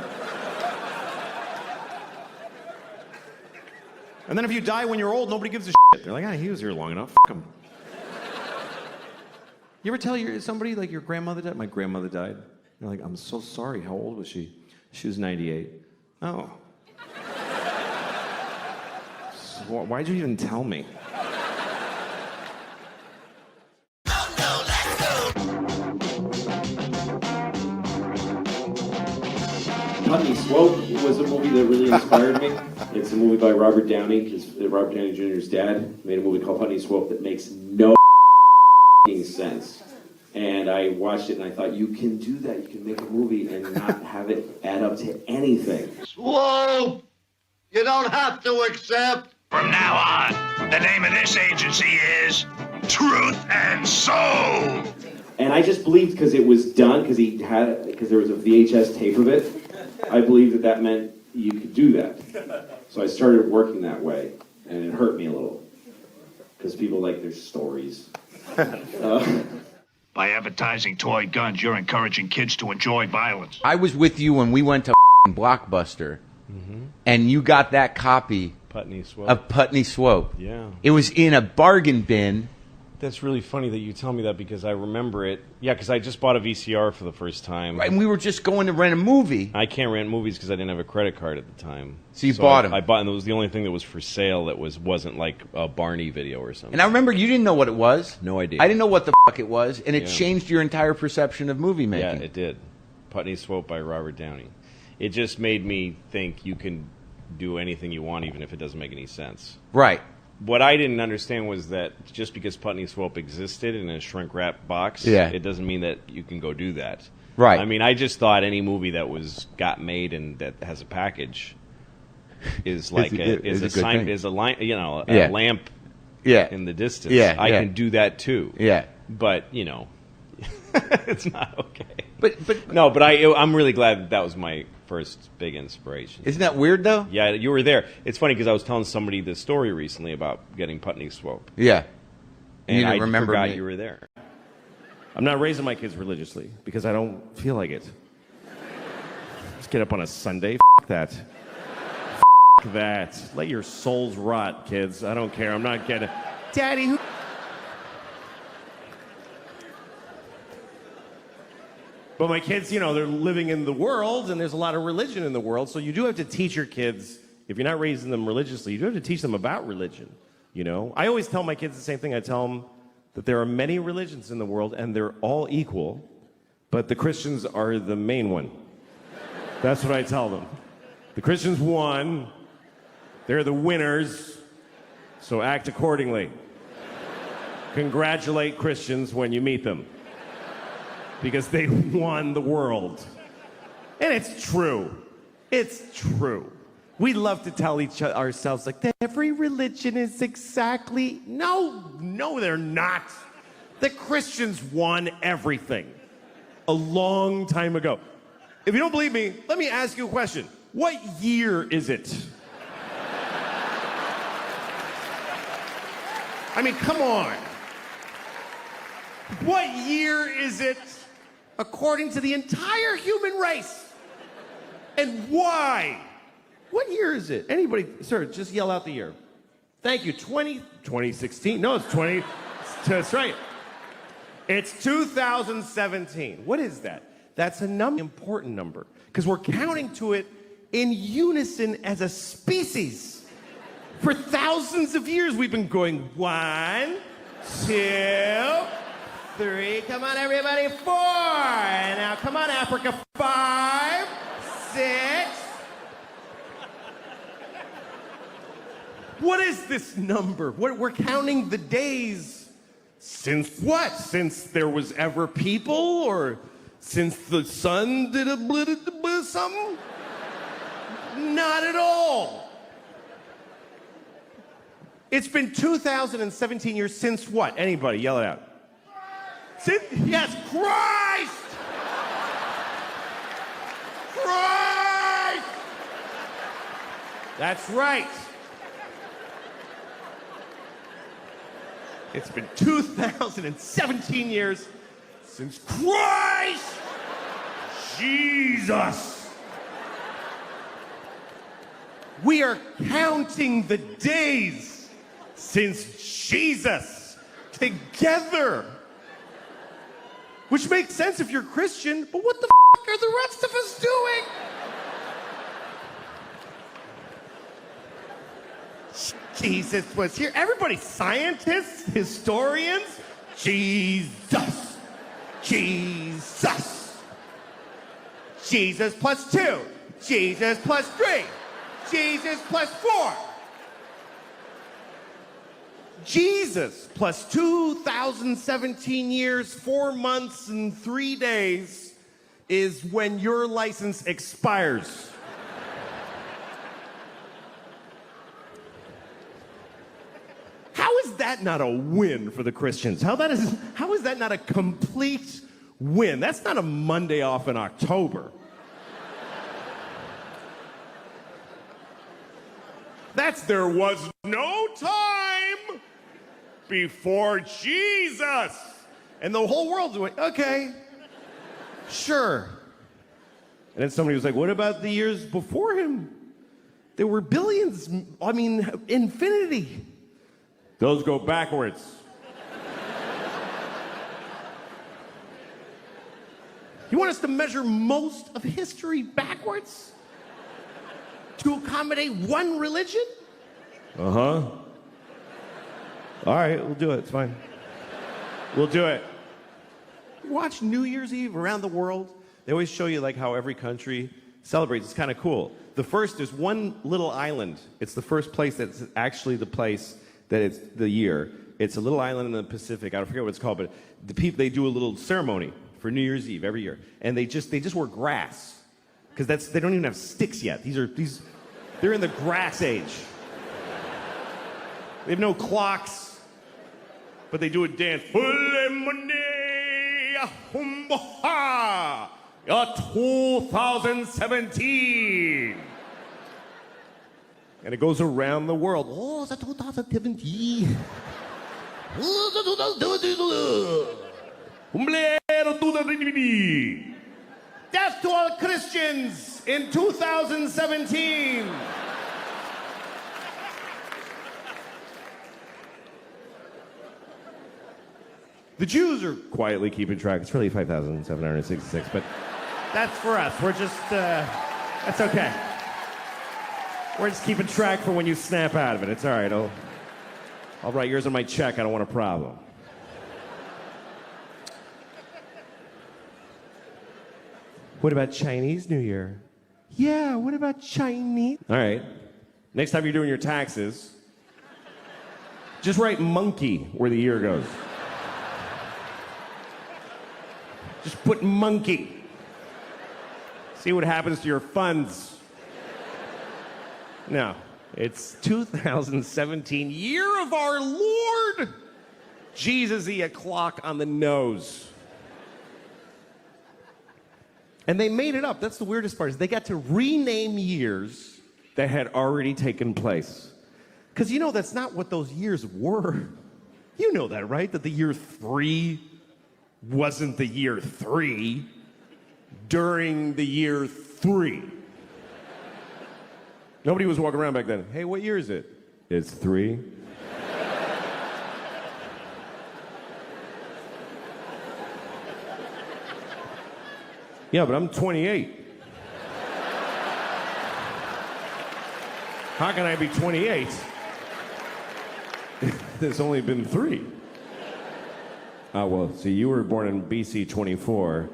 And then if you die when you're old, nobody gives a shit. They're like, he was here long enough. Fuck him. You ever tell somebody, like, your grandmother died? My grandmother died. You're like, I'm so sorry. How old was she? She was 98. Oh. So why'd you even tell me? Putney Swope was a movie that really inspired me. It's a movie by Robert Downey. Robert Downey Jr.'s dad made a movie called Putney Swope that makes no sense. And I watched it and I thought, you can do that. You can make a movie and not have it add up to anything. Whoa! You don't have to accept. From now on, the name of this agency is Truth and Soul. And I just believed because it was done, because there was a VHS tape of it, I believed that meant you could do that. So I started working that way, and it hurt me a little. Because people like their stories. By advertising toy guns, you're encouraging kids to enjoy violence. I was with you when we went to Blockbuster, and you got that copy of Putney Swope. Yeah. It was in a bargain bin. That's really funny that you tell me that because I remember it. Yeah, because I just bought a VCR for the first time. Right, and we were just going to rent a movie. I can't rent movies because I didn't have a credit card at the time. So you bought them. I bought, and it was the only thing that was for sale that wasn't like a Barney video or something. And I remember you didn't know what it was. No idea. I didn't know what the fuck it was, and it changed your entire perception of movie making. Yeah, it did. Putney Swope by Robert Downey. It just made me think you can do anything you want, even if it doesn't make any sense. Right. What I didn't understand was that just because Putney Swope existed in a shrink-wrap box, it doesn't mean that you can go do that. Right. I mean, I just thought any movie that got made and that has a package is like a lamp in the distance. Yeah, I can do that too. Yeah. But it's not okay. But I'm really glad that was my first big inspiration. Isn't that weird though? Yeah, you were there. It's funny because I was telling somebody this story recently about getting Putney Swope. Yeah. And you didn't remember forgot me. you were there. I'm not raising my kids religiously because I don't feel like it. Just get up on a Sunday. F that. F that. Let your souls rot, kids. I don't care. I'm not getting. Daddy, who? But my kids, they're living in the world, and there's a lot of religion in the world, so you do have to teach your kids, if you're not raising them religiously, you do have to teach them about religion, I always tell my kids the same thing. I tell them that there are many religions in the world, and they're all equal, but the Christians are the main one. That's what I tell them. The Christians won. They're the winners, so act accordingly. Congratulate Christians when you meet them. Because they won the world. And it's true. It's true. We love to tell ourselves, like, every religion is exactly... No, they're not. The Christians won everything a long time ago. If you don't believe me, let me ask you a question. What year is it? I mean, come on. What year is it? According to the entire human race. And why? What year is it? Anybody, sir, just yell out the year. Thank you. 2016. No, it's 20. That's right. It's 2017. What is that? That's a important number. Because we're counting to it in unison as a species. For thousands of years, we've been going 1, 2, 3, come on everybody, 4, and now come on Africa, 5, 6. What is this number? We're counting the days since what? Since there was ever people, or since the sun did a something? Not at all. It's been 2017 years since what? Anybody, yell it out. Yes, Christ! Christ! That's right. It's been 2017 years since Christ Jesus. We are counting the days since Jesus together. Which makes sense if you're Christian, but what the f*** are the rest of us doing? Jesus was here. Everybody, scientists, historians, Jesus. Jesus. Jesus plus 2. Jesus plus 3. Jesus plus 4. Jesus plus 2017 years, 4 months, and 3 days is when your license expires. How is that not a win for the Christians? How is that not a complete win? That's not a Monday off in October. That's there was no time before Jesus. And the whole world's like, okay, sure. And then somebody was like, what about the years before him? There were billions, I mean, infinity. Those go backwards. You want us to measure most of history backwards? To accommodate one religion? Uh-huh. All right, we'll do it. It's fine. We'll do it. Watch New Year's Eve around the world. They always show you like how every country celebrates. It's kind of cool. The first is one little island. It's the first place that's actually the place that it's the year. It's a little island in the Pacific. I forget what it's called, but the people, they do a little ceremony for New Year's Eve every year, and they just wear grass because they don't even have sticks yet. They're in the grass age. They have no clocks, but they do a dance. 2017. And it goes around the world. Oh, it's a 2017. Death to all Christians in 2017. The Jews are quietly keeping track. It's really 5,766, but that's for us. We're just, that's okay. We're just keeping track for when you snap out of it. It's all right. I'll write yours on my check. I don't want a problem. What about Chinese New Year? Yeah, what about Chinese? All right. Next time you're doing your taxes, just write monkey where the year goes. Just put monkey. See what happens to your funds. No, it's 2017, year of our Lord. Jesus-y a clock on the nose. And they made it up. That's the weirdest part, is they got to rename years that had already taken place. Because you know that's not what those years were. You know that, right? That the year 3 wasn't the year 3 during the year 3. Nobody was walking around back then. Hey, what year is it? It's 3. Yeah, but I'm 28. How can I be 28? There's only been 3. Oh, well, see, you were born in BC 24,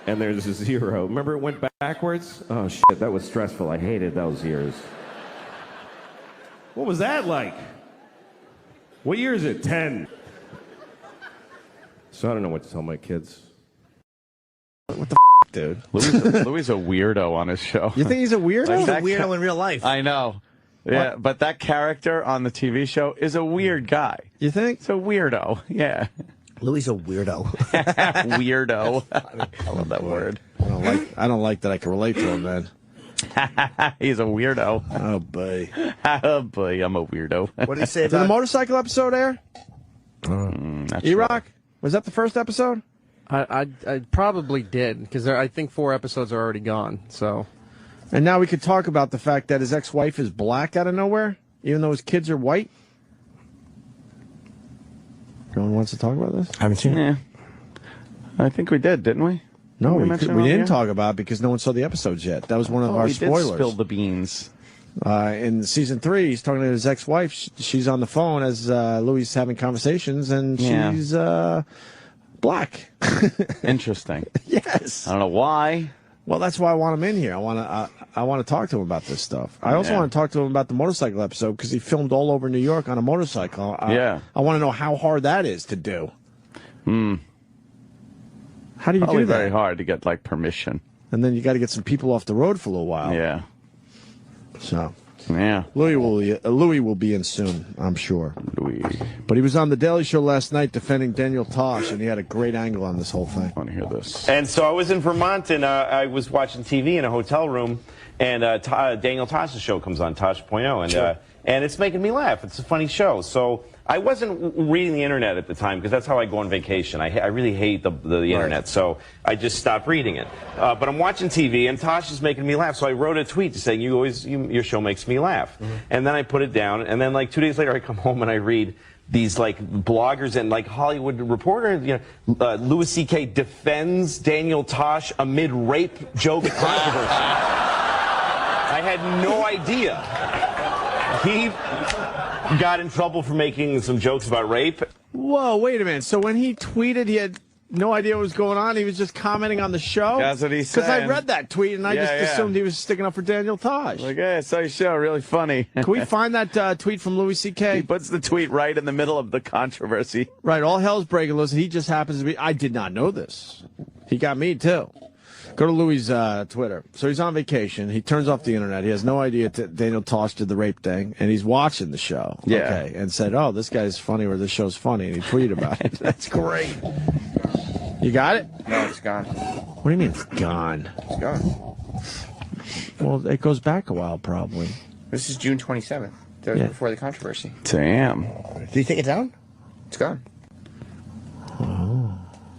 and there's a 0. Remember it went backwards? Oh, shit, that was stressful. I hated those years. What was that like? What year is it? 10. So I don't know what to tell my kids. What the dude? Louis is a weirdo on his show. You think he's a weirdo? He's a weirdo in real life. I know. Yeah, but that character on the TV show is a weird guy. You think? It's a weirdo. Yeah. Louis is a weirdo. Weirdo. I love that word. I don't like that I can relate to him, man. He's a weirdo. Oh, boy. Oh, boy, I'm a weirdo. What did he say Did about the motorcycle episode air? E-Rock? Sure. Was that the first episode? I probably did, because I think 4 episodes are already gone, so. And now we could talk about the fact that his ex-wife is black out of nowhere, even though his kids are white. No one wants to talk about this? I haven't seen it. Yeah. I think we did, didn't we? No, we mention it didn't here? talk about it because no one saw the episodes yet. That was one of our we spoilers. Did spill the beans. In season 3, he's talking to his ex-wife. She's on the phone as Louis is having conversations, and she's black. Interesting. Yes. I don't know why. Well, that's why I want him in here. I want to talk to him about this stuff. I also want to talk to him about the motorcycle episode because he filmed all over New York on a motorcycle. I want to know how hard that is to do. How do you do that? Very hard to get like permission. And then you got to get some people off the road for a little while. Yeah. So. Yeah. Louis will be in soon, I'm sure. Louis. But he was on The Daily Show last night defending Daniel Tosh, and he had a great angle on this whole thing. I want to hear this. And so I was in Vermont, and I was watching TV in a hotel room, and Daniel Tosh's show comes on, Tosh.0, and it's making me laugh. It's a funny show. So I wasn't reading the internet at the time because that's how I go on vacation. I really hate the internet, so I just stopped reading it. But I'm watching TV, and Tosh is making me laugh. So I wrote a tweet saying, your show makes me laugh. And then I put it down, and then like 2 days later, I come home and I read these like bloggers and like Hollywood Reporter, Louis C.K. defends Daniel Tosh amid rape joke controversy. I had no idea. He got in trouble for making some jokes about rape. Whoa, wait a minute. So when he tweeted, he had no idea what was going on? He was just commenting on the show? That's what he's saying. Because I read that tweet, and I just assumed he was sticking up for Daniel Tosh. Like, hey, I saw your show. Really funny. Can we find that tweet from Louis C.K.? He puts the tweet right in the middle of the controversy. Right, all hell's breaking loose, and he just happens to be... I did not know this. He got me, too. Go to Louis' Twitter. So he's on vacation. He turns off the internet. He has no idea Daniel Tosh did the rape thing, and he's watching the show. Yeah. Okay, and said, oh, this guy's funny, or this show's funny, and he tweeted about it. That's great. You got it? No, it's gone. What do you mean it's gone? It's gone. Well, it goes back a while, probably. This is June 27th. That was before the controversy. Damn. Did you take it down? It's gone.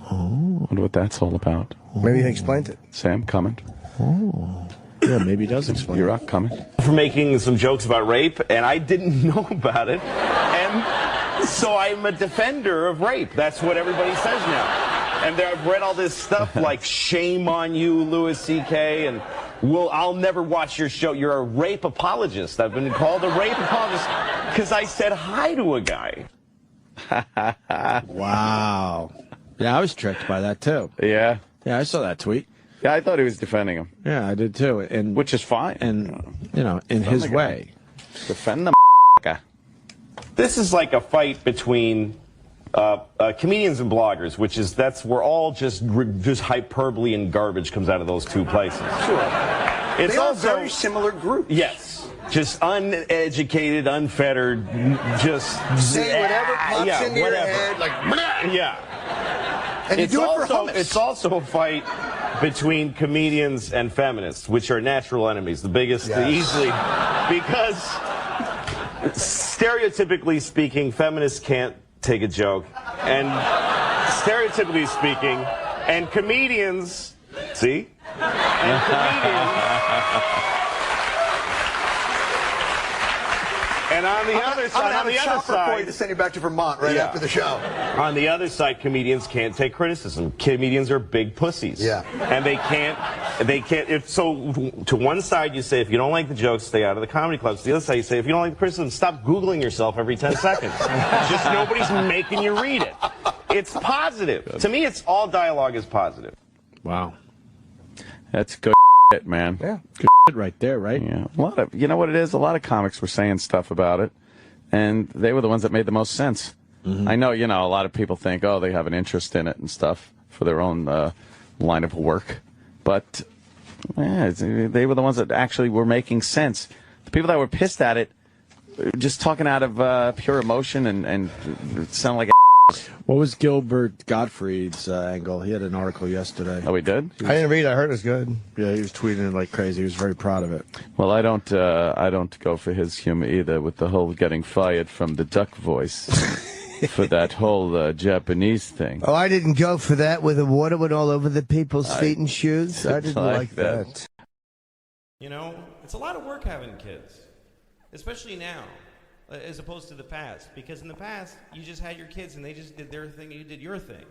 Wonder what that's all about. Maybe he explained it. Sam, comment. Oh. Yeah, maybe he does explain. You're up, comment. For making some jokes about rape, and I didn't know about it. And so I'm a defender of rape. That's what everybody says now. And I've read all this stuff like, shame on you, Louis C.K., and I'll never watch your show. You're a rape apologist. I've been called a rape apologist because I said hi to a guy. Wow. Yeah, I was tricked by that, too. Yeah. Yeah, I saw that tweet. Yeah, I thought he was defending him. Yeah, I did, too. And which is fine. And, in his way. Defend the guy. This is like a fight between comedians and bloggers, that's where all just hyperbole and garbage comes out of those two places. Sure. It's they are also very similar groups. Yes. Just uneducated, unfettered, just say whatever pops into your head, like bleh. Yeah. And you do it for hummus. It's also a fight between comedians and feminists, which are natural enemies, the biggest, easily, because stereotypically speaking, feminists can't take a joke, and stereotypically speaking, and comedians, and comedians. And on the other side, I'm gonna have a chopper for you to send you back to Vermont right after the show. On the other side, comedians can't take criticism. Comedians are big pussies. Yeah. And they can't. So to one side, you say, if you don't like the jokes, stay out of the comedy clubs. To the other side, you say, if you don't like the criticism, stop Googling yourself every 10 seconds. Just nobody's making you read it. It's positive. To me, it's all dialogue is positive. Wow. That's good shit, man. Yeah. Good shit right there, right? Yeah. You know what it is? A lot of comics were saying stuff about it, and they were the ones that made the most sense. Mm-hmm. I know, a lot of people think, oh, they have an interest in it and stuff for their own line of work. But they were the ones that actually were making sense. The people that were pissed at it, just talking out of pure emotion and sound like What was Gilbert Gottfried's angle? He had an article yesterday. Oh, he did? I didn't read it. I heard it was good. Yeah, he was tweeting it like crazy. He was very proud of it. Well, I don't go for his humor either with the whole getting fired from the duck voice for that whole Japanese thing. Oh, I didn't go for that with the water went all over the people's feet and shoes. I didn't like that. It's a lot of work having kids, especially now, as opposed to the past. Because in the past, you just had your kids and they just did their thing and you did your thing.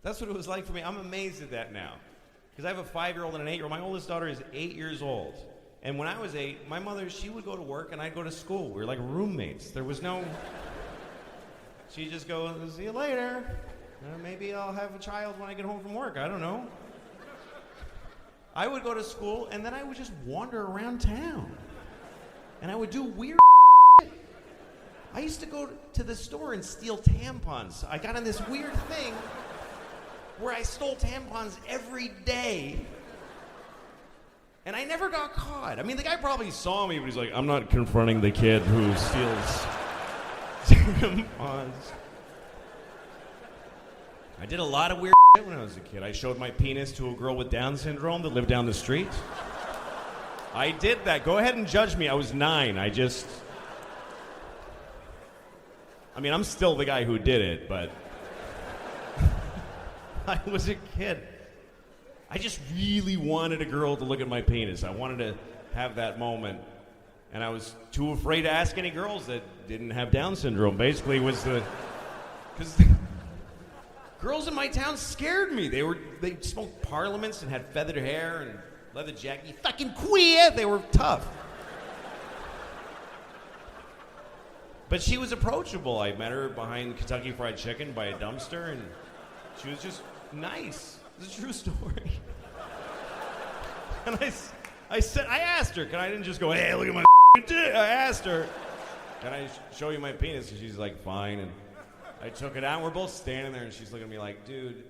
That's what it was like for me. I'm amazed at that now. Because I have a 5-year-old and an 8-year-old. My oldest daughter is 8 years old. And when I was 8, my mother, she would go to work and I'd go to school. We were like roommates. There was no... She'd just go, see you later. Maybe I'll have a child when I get home from work. I don't know. I would go to school, and then I would just wander around town. And I would do weird shit. I used to go to the store and steal tampons. I got in this weird thing where I stole tampons every day. And I never got caught. I mean, the guy probably saw me, but he's like, I'm not confronting the kid who steals tampons. I did a lot of weird shit when I was a kid. I showed my penis to a girl with Down syndrome that lived down the street. I did that. Go ahead and judge me. I was 9. I'm still the guy who did it, but I was a kid. I just really wanted a girl to look at my penis. I wanted to have that moment. And I was too afraid to ask any girls that didn't have Down syndrome. Basically, because girls in my town scared me. They smoked parliaments and had feathered hair and leather jacket. You fucking queer! They were tough. But she was approachable. I met her behind Kentucky Fried Chicken by a dumpster, and she was just nice. It's a true story. And I asked her, I didn't just go, hey, look at my dick. I asked her, can I show you my penis? And she's like, fine. And I took it out, and we're both standing there, and she's looking at me like, dude,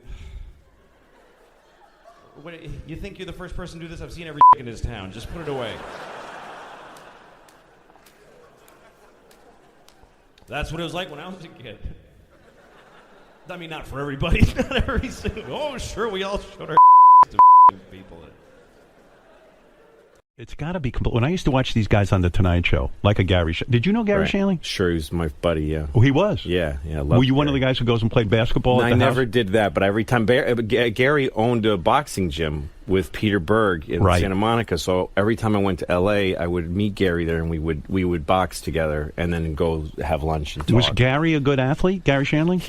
you think you're the first person to do this? I've seen every in this town. Just put it away. That's what it was like when I was a kid. I mean, not for everybody. Not every single. Oh, sure, we all showed our to people. It's got to be when I used to watch these guys on the Tonight Show, like a Garry. Did you know Garry Shandling? Sure, he was my buddy. Yeah. Oh, he was. Yeah. Were you one of the guys who goes and played basketball? I never did that, but every time Garry owned a boxing gym with Peter Berg in Santa Monica, so every time I went to L.A., I would meet Garry there, and we would box together, and then go have lunch and talk. Was Garry a good athlete, Garry Shandling?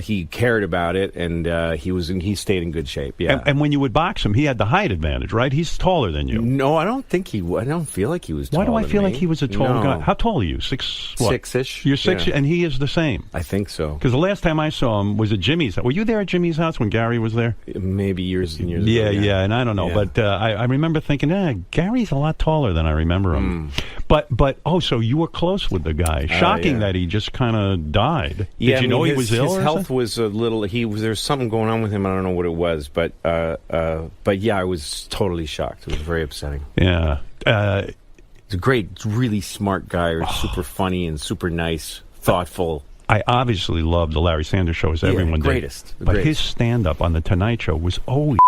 He cared about it, and he stayed in good shape. Yeah. And when you would box him, he had the height advantage, right? He's taller than you. No, I don't think he. I don't feel like he was. Why do I feel me. like he was a tall guy? How tall are you? 6'ish. You're 6, and he is the same. I think so. Because the last time I saw him was at Jimmy's. Were you there at Jimmy's house when Garry was there? Maybe years and years ago. Yeah, and I don't know, but I remember thinking, Gary's a lot taller than I remember him. But so you were close with the guy. Shocking that he just kind of died. Did you know he was ill? His health was a little. There's something going on with him. I don't know what it was, but yeah, I was totally shocked. It was very upsetting. Yeah. He's a great, really smart guy, super funny and super nice, thoughtful. I obviously loved the Larry Sanders Show, as everyone did. But his stand-up on the Tonight Show was always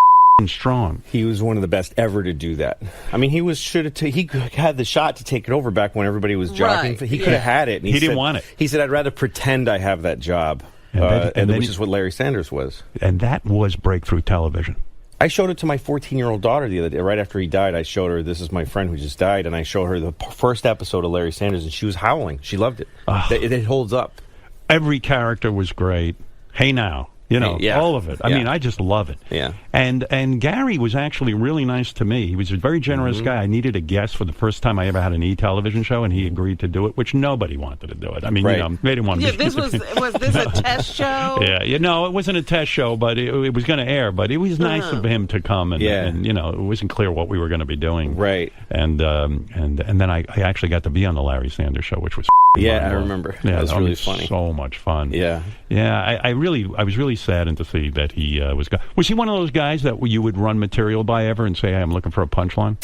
strong. He was one of the best ever to do that. I mean, he had the shot to take it over back when everybody was jogging. He could have had it. And he didn't want it. He said, I'd rather pretend I have that job, which is what Larry Sanders was. And that was breakthrough television. I showed it to my 14-year-old daughter the other day. Right after he died, I showed her, this is my friend who just died, and I showed her the first episode of Larry Sanders, and she was howling. She loved it. It holds up. Every character was great. Hey Now. All of it. I mean, I just love it. Yeah. And Garry was actually really nice to me. He was a very generous guy. I needed a guest for the first time I ever had an television show, and he agreed to do it, which nobody wanted to do it. I mean, they didn't want to. Was this a test show? Yeah. It wasn't a test show, but it was going to air. But it was nice of him to come, and it wasn't clear what we were going to be doing. Right. And then I actually got to be on the Larry Sanders Show, which was I remember. Yeah, that was really funny. So much fun. Yeah. Yeah. I was really saddened to see that he was gone. Was he one of those guys that you would run material by ever and say, hey, I'm looking for a punchline?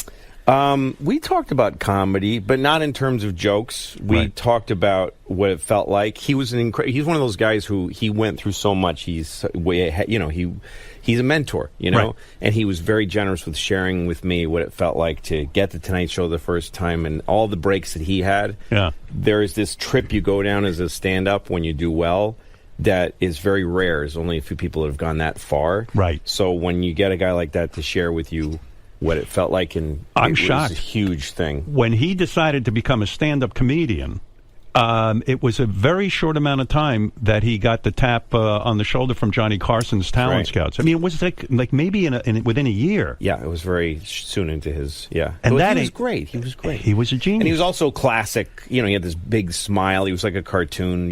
We talked about comedy, but not in terms of jokes. We talked about what it felt like. He was he's one of those guys who he went through so much. He's way ahead, he's a mentor, and he was very generous with sharing with me what it felt like to get the Tonight Show the first time and all the breaks that he had. Yeah. There is this trip you go down as a stand-up when you do well that is very rare. There's only a few people that have gone that far. Right. So when you get a guy like that to share with you what it felt like, and I'm shocked. Was a huge thing. When he decided to become a stand-up comedian, it was a very short amount of time that he got the tap on the shoulder from Johnny Carson's Talent Scouts. I mean, it was like maybe within a year. Yeah, it was very soon into his, And he was great. He was great. He was a genius. And he was also classic. He had this big smile. He was like a cartoon,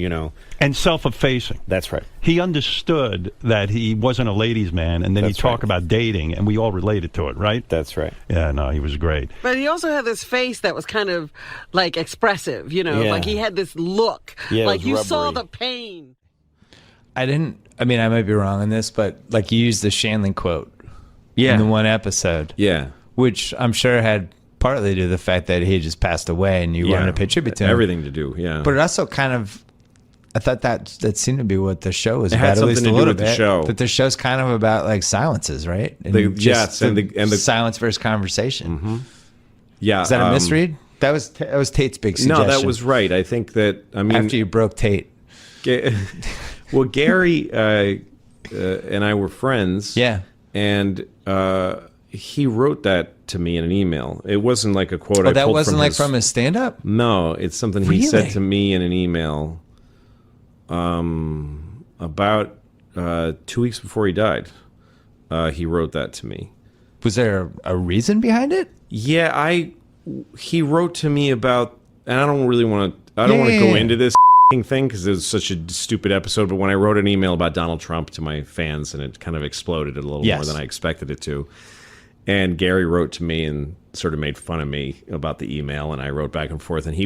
And self-effacing. That's right. he understood that he wasn't a ladies' man, and then he talked about dating, and we all related to it, right? That's right. Yeah, no, he was great. But he also had this face that was kind of like expressive, you know, Yeah. like he had this look, Yeah, it like was you saw rubbery. the pain. I mean, I might be wrong on this, but like you used the Shandling quote in the one episode. Yeah. Which I'm sure had partly to do with the fact that he had just passed away and you wanted to pay tribute to him. Everything to do, yeah. But it also kind of, I thought that seemed to be what the show was It about. had at least something a to do little with the bit. show. That the show's kind of about like silences, right? And Yes, and the silence versus conversation. Mm-hmm. Yeah. Is that a misread? That was Tate's big suggestion. No, that was right. I think that, I mean... After you broke Tate. Well, Garry and I were friends. Yeah. And he wrote that to me in an email. It wasn't like a quote I that pulled wasn't from like his, from his stand-up? No, it's something he Really? said to me in an email about 2 weeks before he died. He wrote that to me. Was there a reason behind it? Yeah, he wrote to me about, and I don't really want to, I don't want to go into this thing because it was such a stupid episode, but when I wrote an email about Donald Trump to my fans and it kind of exploded a little more than I expected it to. And Garry wrote to me and sort of made fun of me about the email, and I wrote back and forth, and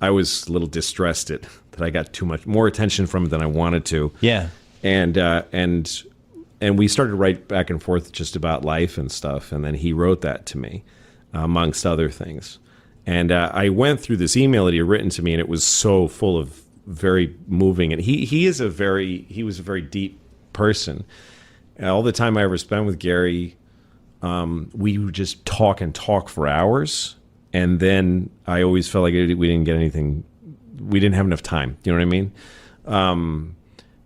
I was a little distressed that I got more attention from it than I wanted to. Yeah. And we started to write back and forth just about life and stuff, and then he wrote that to me, amongst other things. And I went through this email that he had written to me, and it was so full of very moving. And he was a very deep person. All the time I ever spent with Garry, we would just talk and talk for hours, and then I always felt like we didn't get anything. We didn't have enough time. You know what I mean?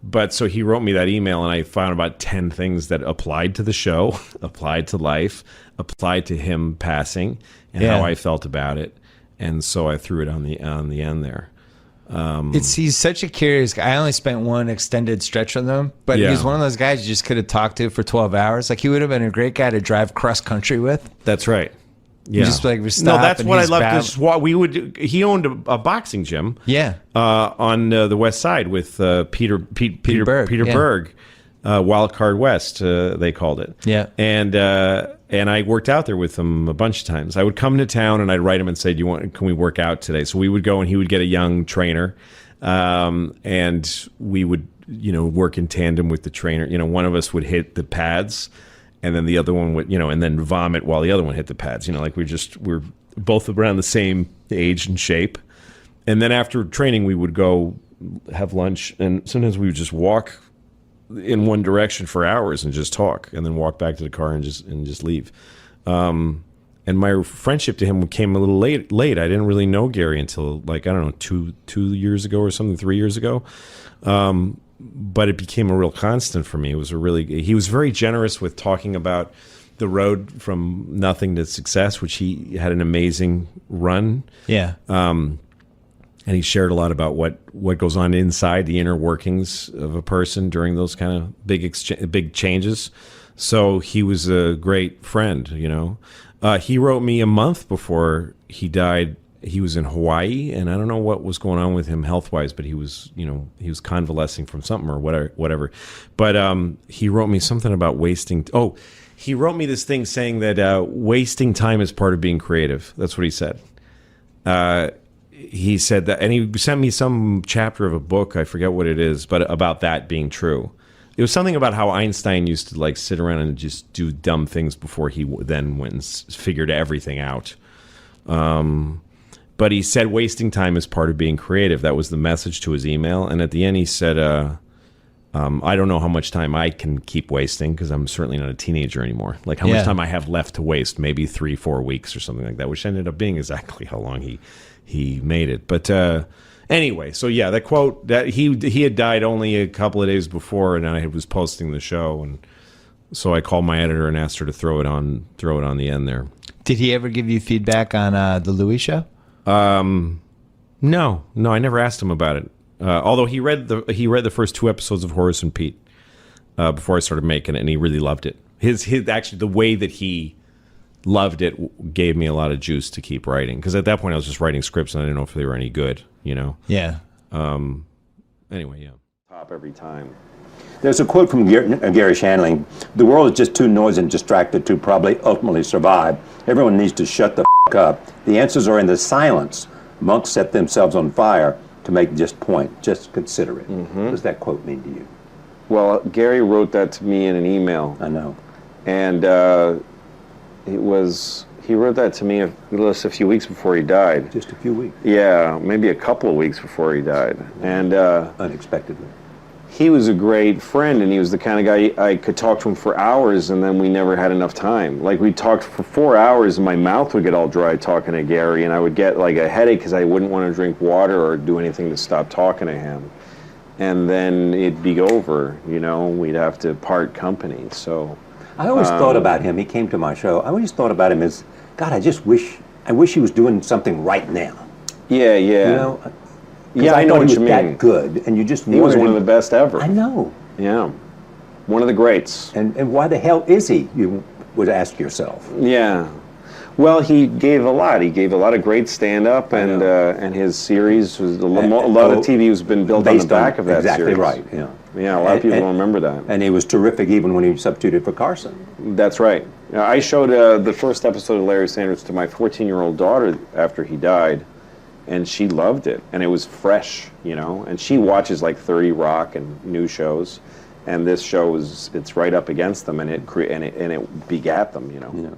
But so he wrote me that email, and I found about 10 things that applied to the show, applied to life, applied to him passing, and how I felt about it. And so I threw it on the end there. He's such a curious guy. I only spent one extended stretch with him, but he's one of those guys you just could have talked to for 12 hours. Like he would have been a great guy to drive cross country with. That's right. Yeah. That's what I loved. He owned a boxing gym. Yeah. On the West Side with Peter Berg, Wild Card West, they called it. Yeah. And I worked out there with him a bunch of times. I would come to town and I'd write him and say, can we work out today? So we would go and he would get a young trainer, and we would work in tandem with the trainer. One of us would hit the pads, and then the other one would, and then vomit while the other one hit the pads. Like we're both around the same age and shape. And then after training, we would go have lunch, and sometimes we would just walk in one direction for hours and just talk, and then walk back to the car and just leave. And my friendship to him came a little late. I didn't really know Garry until like, I don't know, two years ago or something, 3 years ago. But it became a real constant for me. He was very generous with talking about the road from nothing to success, which he had an amazing run. Yeah. And he shared a lot about what goes on inside the inner workings of a person during those kind of big changes. So he was a great friend, He wrote me a month before he died. He was in Hawaii, and I don't know what was going on with him health-wise, but he was convalescing from something or whatever. But he wrote me something about wasting. He wrote me this thing saying that wasting time is part of being creative. That's what he said. He said that, and he sent me some chapter of a book, I forget what it is, but about that being true. It was something about how Einstein used to like sit around and just do dumb things before he then went and figured everything out. But he said wasting time is part of being creative. That was the message to his email. And at the end he said, I don't know how much time I can keep wasting because I'm certainly not a teenager anymore. Like how much time I have left to waste, maybe 3-4 weeks or something like that, which ended up being exactly how long he made it. But anyway, so yeah, that quote, that he had died only a couple of days before, and I was posting the show, and so I called my editor and asked her to throw it on the end there. Did he ever give you feedback on the Louis show? No, I never asked him about it. Although he read the first 2 episodes of Horace and Pete before I started making it, and he really loved it. His actually the way that he loved it gave me a lot of juice to keep writing, because at that point I was just writing scripts and I didn't know if they were any good. Yeah. Anyway, yeah. Top every time. There's a quote from Garry Shandling: "The world is just too noisy and distracted to probably ultimately survive. Everyone needs to shut the f*** up. The answers are in the silence. Monks set themselves on fire to make just point. Just consider it." What does that quote mean to you? Well, Garry wrote that to me in an email. I know. And he wrote that to me a few weeks before he died. Just a few weeks? Yeah, maybe a couple of weeks before he died. And unexpectedly. He was a great friend, and he was the kind of guy I could talk to him for hours, and then we never had enough time. Like, we talked for 4 hours, and my mouth would get all dry talking to Garry, and I would get like a headache because I wouldn't want to drink water or do anything to stop talking to him. And then it'd be over, you know, we'd have to part company, so. I always thought about him. He came to my show. I always thought about him as, God, I wish he was doing something right now. Yeah, yeah. You know? Yeah, I know what you mean. That good, and you just he was one of the best ever. I know. Yeah, one of the greats. And why the hell is he? You would ask yourself. Yeah. Well, he gave a lot. He gave a lot of great stand-up, and his series was a lot of TV has been built on the back of that exactly series. Right. Yeah. Yeah, a lot of people don't remember that. And he was terrific even when he substituted for Carson. That's right. I showed the first episode of Larry Sanders to my 14-year-old daughter after he died, and she loved it. And it was fresh, you know. And she watches like 30 Rock and new shows, and this show it's right up against them, and it begat them, you know. Yeah.